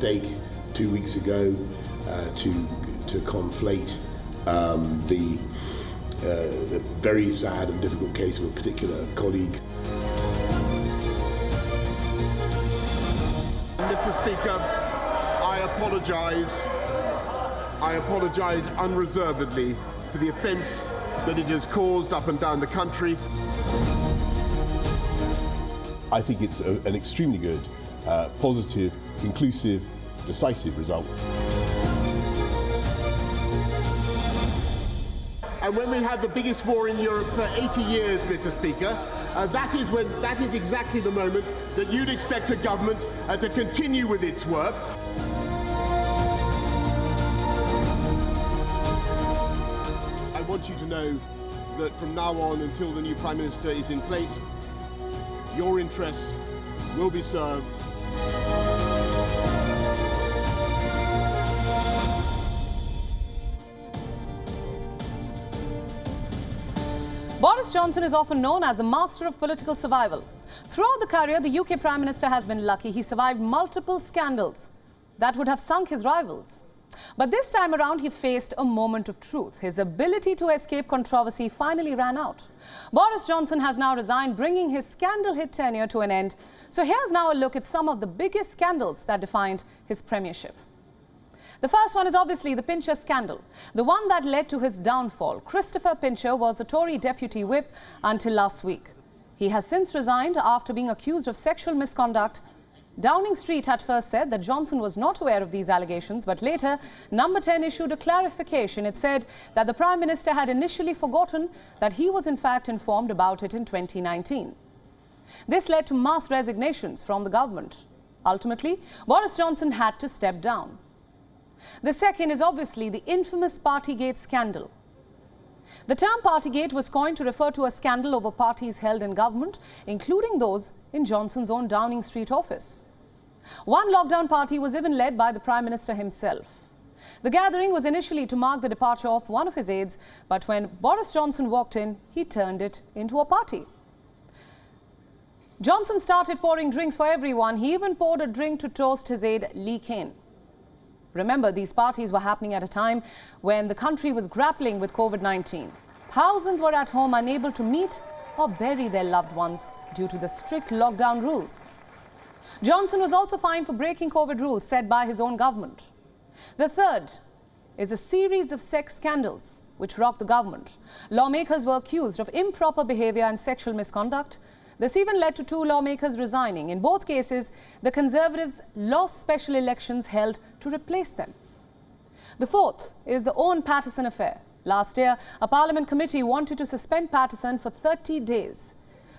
mistake 2 weeks ago to conflate the very sad and difficult case of a particular colleague. Mr. Speaker, I apologise unreservedly for the offence that it has caused up and down the country. I think it's an extremely good, positive, inclusive, decisive result. And when we had the biggest war in Europe for 80 years, Mr. Speaker, that is exactly the moment that you'd expect a government to continue with its work. I want you to know that from now on until the new Prime Minister is in place, your interests will be served. Boris Johnson is often known as a master of political survival. Throughout the career, the UK Prime Minister has been lucky. He survived multiple scandals that would have sunk his rivals. But this time around, he faced a moment of truth. His ability to escape controversy finally ran out. Boris Johnson has now resigned, bringing his scandal-hit tenure to an end. So here's now a look at some of the biggest scandals that defined his premiership. The first one is obviously the Pincher scandal, the one that led to his downfall. Christopher Pincher was a Tory deputy whip until last week. He has since resigned after being accused of sexual misconduct. Downing Street at first said that Johnson was not aware of these allegations, but later Number 10 issued a clarification. It said that the Prime Minister had initially forgotten that he was in fact informed about it in 2019. This led to mass resignations from the government. Ultimately, Boris Johnson had to step down. The second is obviously the infamous Partygate scandal. The term Partygate was coined to refer to a scandal over parties held in government, including those in Johnson's own Downing Street office. One lockdown party was even led by the Prime Minister himself. The gathering was initially to mark the departure of one of his aides, but when Boris Johnson walked in, he turned it into a party. Johnson started pouring drinks for everyone. He even poured a drink to toast his aide, Lee Kane. Remember, these parties were happening at a time when the country was grappling with COVID-19. Thousands were at home unable to meet or bury their loved ones due to the strict lockdown rules. Johnson was also fined for breaking COVID rules set by his own government. The third is a series of sex scandals which rocked the government. Lawmakers were accused of improper behavior and sexual misconduct. This even led to 2 lawmakers resigning. In both cases, the Conservatives lost special elections held to replace them. The fourth is the Owen Paterson affair. Last year, a Parliament committee wanted to suspend Paterson for 30 days.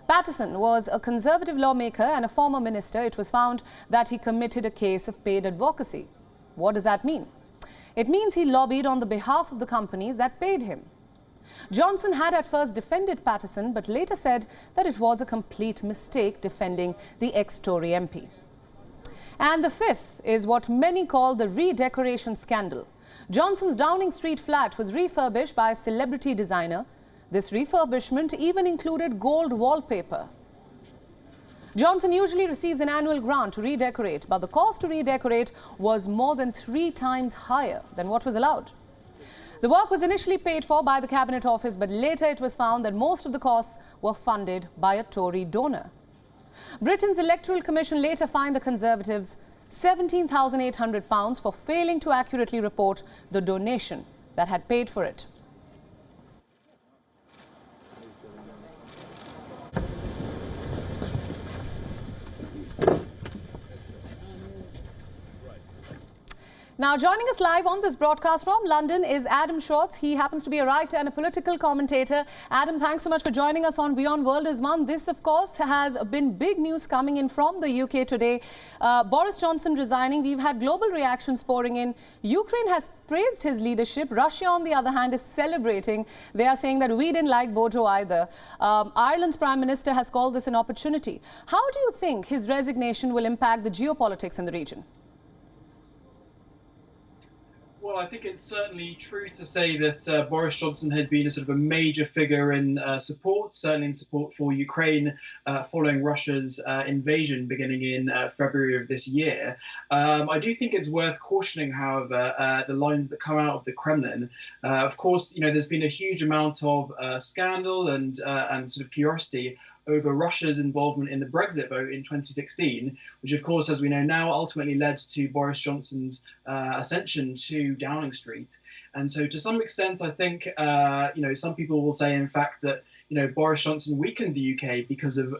Paterson was a Conservative lawmaker and a former minister. It was found that he committed a case of paid advocacy. What does that mean? It means he lobbied on the behalf of the companies that paid him. Johnson had at first defended Paterson, but later said that it was a complete mistake defending the ex-Tory MP. And the fifth is what many call the redecoration scandal. Johnson's Downing Street flat was refurbished by a celebrity designer. This refurbishment even included gold wallpaper. Johnson usually receives an annual grant to redecorate, but the cost to redecorate was more than 3 times higher than what was allowed. The work was initially paid for by the Cabinet Office, but later it was found that most of the costs were funded by a Tory donor. Britain's Electoral Commission later fined the Conservatives £17,800 for failing to accurately report the donation that had paid for it. Now, joining us live on this broadcast from London is Adam Schwartz. He happens to be a writer and a political commentator. Adam, thanks so much for joining us on WION World is One. This, of course, has been big news coming in from the UK today. Boris Johnson resigning. We've had global reactions pouring in. Ukraine has praised his leadership. Russia, on the other hand, is celebrating. They are saying that we didn't like Bojo either. Ireland's Prime Minister has called this an opportunity. How do you think his resignation will impact the geopolitics in the region? Well, I think it's certainly true to say that Boris Johnson had been a sort of a major figure in support, certainly in support for Ukraine following Russia's invasion beginning in February of this year. I do think it's worth cautioning, however, the lines that come out of the Kremlin. Of course, there's been a huge amount of scandal and sort of curiosity over Russia's involvement in the Brexit vote in 2016, which, of course, as we know now, ultimately led to Boris Johnson's ascension to Downing Street. And so to some extent, I think, some people will say, in fact, that, Boris Johnson weakened the UK because of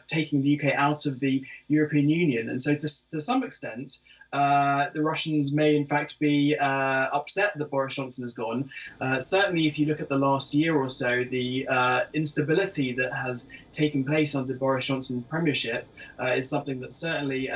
taking the UK out of the European Union. And so to some extent, the Russians may, in fact, be upset that Boris Johnson has gone. Certainly, if you look at the last year or so, the instability that has taken place under Boris Johnson's premiership is something that certainly,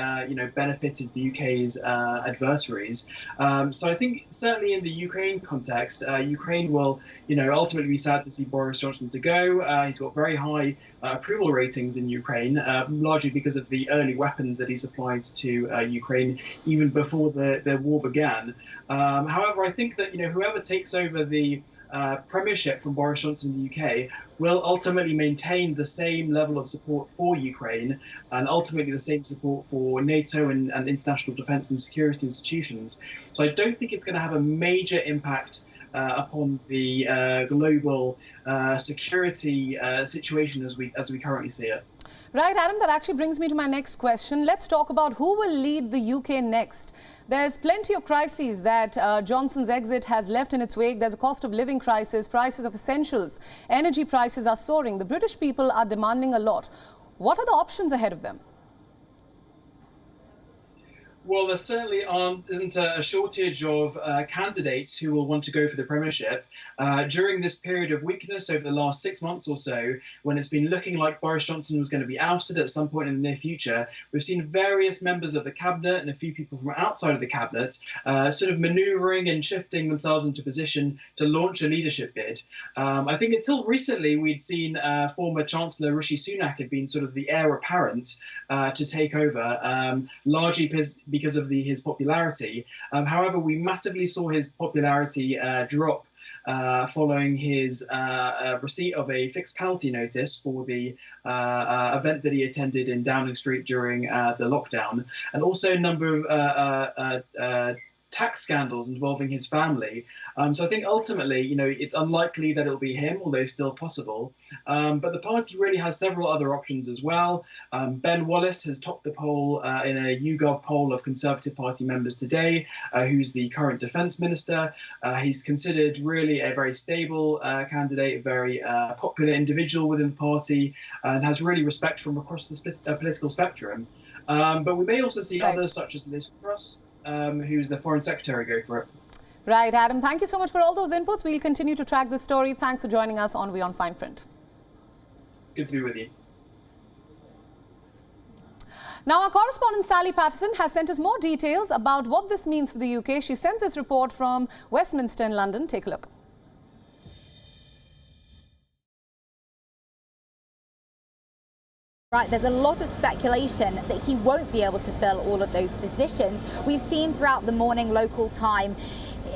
benefited the UK's adversaries. So I think certainly in the Ukraine context, Ukraine will, ultimately be sad to see Boris Johnson to go. He's got very high approval ratings in Ukraine, largely because of the early weapons that he supplied to Ukraine even before the war began. However, I think that whoever takes over the premiership from Boris Johnson in the UK will ultimately maintain the same level of support for Ukraine and ultimately the same support for NATO and international defence and security institutions. So I don't think it's going to have a major impact upon the global security situation as we currently see it. Right, Adam, that actually brings me to my next question. Let's talk about who will lead the UK next. There's plenty of crises that Johnson's exit has left in its wake. There's a cost of living crisis, prices of essentials, energy prices are soaring. The British people are demanding a lot. What are the options ahead of them? Well, there certainly isn't a shortage of candidates who will want to go for the premiership. During this period of weakness over the last 6 months or so, when it's been looking like Boris Johnson was going to be ousted at some point in the near future, we've seen various members of the cabinet and a few people from outside of the cabinet sort of manoeuvring and shifting themselves into position to launch a leadership bid. I think until recently, we'd seen former Chancellor Rishi Sunak had been sort of the heir apparent to take over, largely because of his popularity. However, we massively saw his popularity drop following his receipt of a fixed penalty notice for the event that he attended in Downing Street during the lockdown, and also a number of tax scandals involving his family. So I think ultimately, it's unlikely that it'll be him, although still possible. But the party really has several other options as well. Ben Wallace has topped the poll in a YouGov poll of Conservative Party members today, who's the current defence minister. He's considered really a very stable candidate, a very popular individual within the party, and has really respect from across the political spectrum. But we may also see others such as Liz Truss, who's the Foreign Secretary, go for it. Right, Adam, thank you so much for all those inputs. We'll continue to track this story. Thanks for joining us on WION Fineprint. Good to be with you. Now, our correspondent Sally Patterson has sent us more details about what this means for the UK. She sends this report from Westminster in London. Take a look. Right, there's a lot of speculation that he won't be able to fill all of those positions. We've seen throughout the morning local time,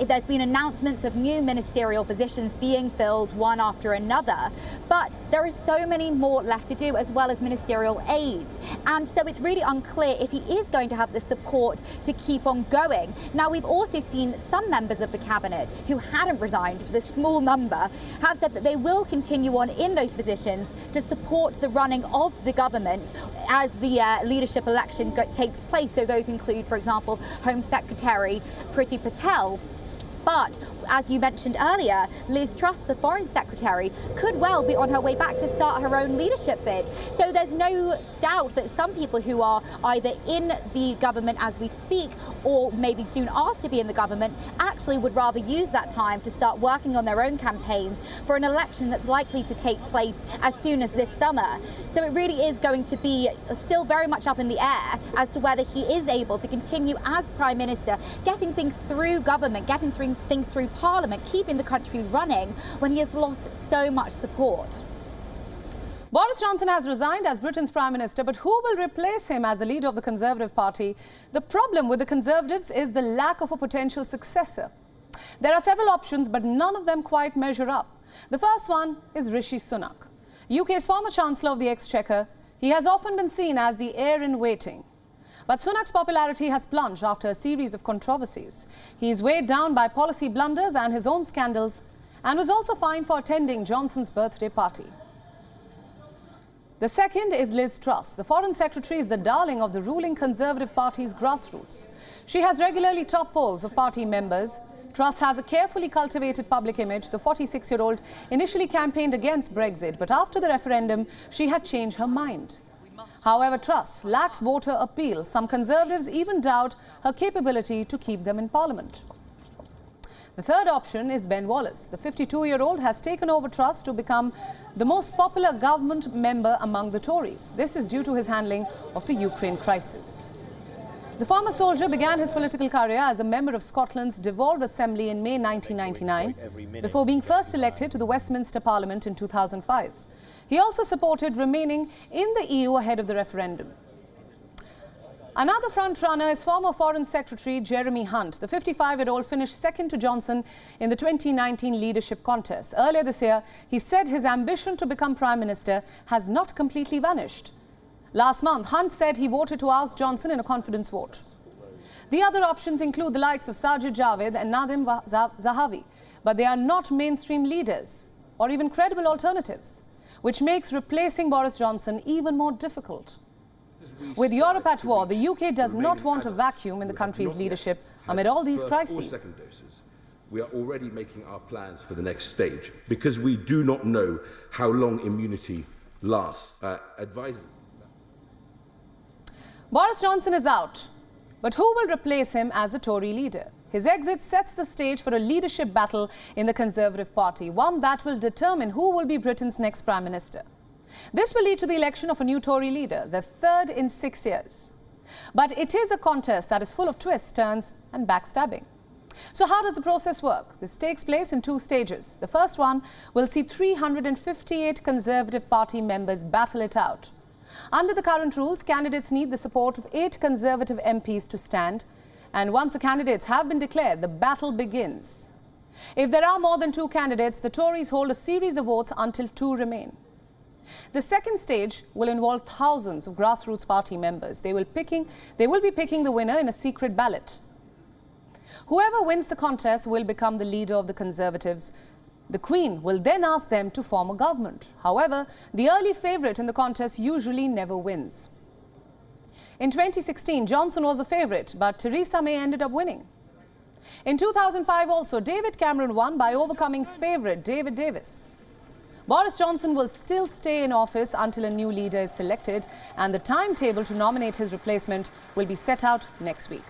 there's been announcements of new ministerial positions being filled one after another, but there are so many more left to do, as well as ministerial aides. And so it's really unclear if he is going to have the support to keep on going. Now, we've also seen some members of the cabinet who hadn't resigned, the small number, have said that they will continue on in those positions to support the running of the government as the leadership election takes place. So those include, for example, Home Secretary Priti Patel. But, as you mentioned earlier, Liz Truss, the Foreign Secretary, could well be on her way back to start her own leadership bid. So there's no doubt that some people who are either in the government as we speak or maybe soon asked to be in the government actually would rather use that time to start working on their own campaigns for an election that's likely to take place as soon as this summer. So it really is going to be still very much up in the air as to whether he is able to continue as Prime Minister, getting things through government, getting things through Parliament, keeping the country running when he has lost so much support. Boris Johnson has resigned as Britain's Prime Minister, but who will replace him as the leader of the Conservative Party? The problem with the Conservatives is the lack of a potential successor. There are several options, but none of them quite measure up. The first one is Rishi Sunak, UK's former Chancellor of the Exchequer. He has often been seen as the heir in waiting. But Sunak's popularity has plunged after a series of controversies. He is weighed down by policy blunders and his own scandals, and was also fined for attending Johnson's birthday party. The second is Liz Truss. The Foreign Secretary is the darling of the ruling Conservative Party's grassroots. She has regularly topped polls of party members. Truss has a carefully cultivated public image. The 46-year-old initially campaigned against Brexit, but after the referendum, she had changed her mind. However, Truss lacks voter appeal. Some Conservatives even doubt her capability to keep them in Parliament. The third option is Ben Wallace. The 52-year-old has taken over Truss to become the most popular government member among the Tories. This is due to his handling of the Ukraine crisis. The former soldier began his political career as a member of Scotland's devolved assembly in May 1999, before being first elected to the Westminster Parliament in 2005. He also supported remaining in the EU ahead of the referendum. Another front-runner is former Foreign Secretary Jeremy Hunt. The 55-year-old finished second to Johnson in the 2019 leadership contest. Earlier this year, he said his ambition to become Prime Minister has not completely vanished. Last month, Hunt said he voted to oust Johnson in a confidence vote. The other options include the likes of Sajid Javid and Nadim Zahawi, but they are not mainstream leaders or even credible alternatives, which makes replacing Boris Johnson even more difficult. With Europe at war, the UK does not want a vacuum in the country's leadership amid all these crises. We are already making our plans for the next stage because we do not know how long immunity lasts. Advisors. Boris Johnson is out, but who will replace him as the Tory leader? His exit sets the stage for a leadership battle in the Conservative Party, one that will determine who will be Britain's next Prime Minister. This will lead to the election of a new Tory leader, the third in 6 years. But it is a contest that is full of twists, turns and backstabbing. So how does the process work? This takes place in two stages. The first one will see 358 Conservative Party members battle it out. Under the current rules, candidates need the support of 8 Conservative MPs to stand. And once the candidates have been declared, the battle begins. If there are more than 2 candidates, the Tories hold a series of votes until 2 remain. The second stage will involve thousands of grassroots party members. They will be picking the winner in a secret ballot. Whoever wins the contest will become the leader of the Conservatives. The Queen will then ask them to form a government. However, the early favourite in the contest usually never wins. In 2016, Johnson was a favourite, but Theresa May ended up winning. In 2005 also, David Cameron won by overcoming favourite David Davis. Boris Johnson will still stay in office until a new leader is selected, and the timetable to nominate his replacement will be set out next week.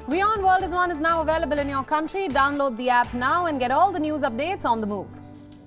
WION World is now available in your country. Download the app now and get all the news updates on the move.